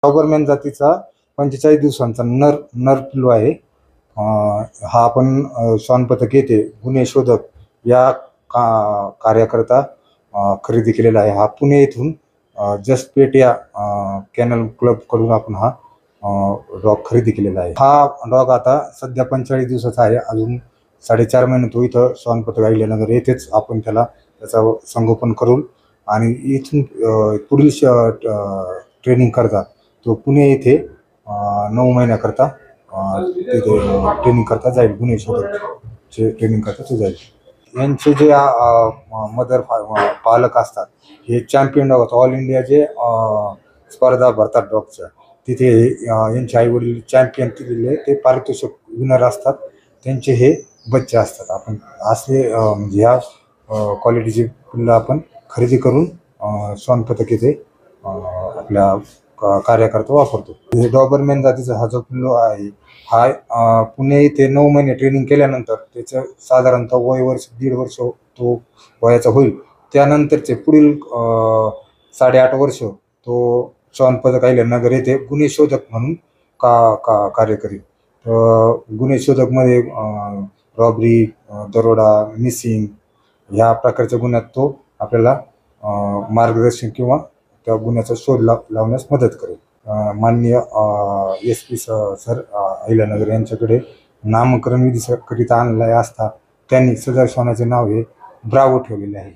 Dobermann जातीचा 45 दिवसांचा नर नर पिल्लू आहे. हा आपण श्वान पथक येथे गुन्हे शोधक या कार्याकरता खरेदी केलेला आहे. हा पुणे येथून जसपेट या कॅनल क्लबकडून आपण हा डॉग खरेदी केलेला आहे. हा डॉग आता सध्या 45 दिवसाचा आहे. अजून 4.5 महिने तो इथं श्वान पथक अहिल्यानगर येथेच आपण त्याचा संगोपन करून आणि इथून पुढील ट्रेनिंग करता तो पुणे येथे 9 महिन्याकरता तिथे ट्रेनिंग करता जाईल. गुन्हे शोधकचे ट्रेनिंग करता तो जाईल. यांचे जे मदर पालक असतात हे चॅम्पियन डॉग असतात. ऑल इंडिया जे स्पर्धा भरतात डॉगच्या, तिथे यांचे आई वडील चॅम्पियन केलेले ते पारितोषिक विनर असतात. त्यांचे हे बच्चे असतात. आपण असले म्हणजे ह्या क्वालिटीचे पिल्लं आपण खरेदी करून श्वान पथक येथे आपल्या कार्याकरता वापरतो. हे डॉबरमॅन जातीचा हा जो पिल्लू आहे हा पुणे येथे 9 महिने ट्रेनिंग केल्यानंतर त्याचं साधारणतः वय वर्ष 1.5 वर्ष तो वयाचा होईल. त्यानंतरचे पुढील 8.5 वर्ष तो श्वान पथक अहिल्यानगर येथे गुन्हे शोधक म्हणून कार्य करील. गुन्हे शोधकमध्ये रॉबरी, दरोडा, मिसिंग ह्या प्रकारच्या गुन्ह्यात तो आपल्याला मार्गदर्शन किंवा त्या गुन्ह्याचा शोध लावण्यास मदत करेल. माननीय SP सर अहिल्यानगर यांच्याकडे नामकरण विधीकरिता आणले असता त्यांनी सदर श्वानाचे नाव हे ब्रावो ठेवलेले आहे.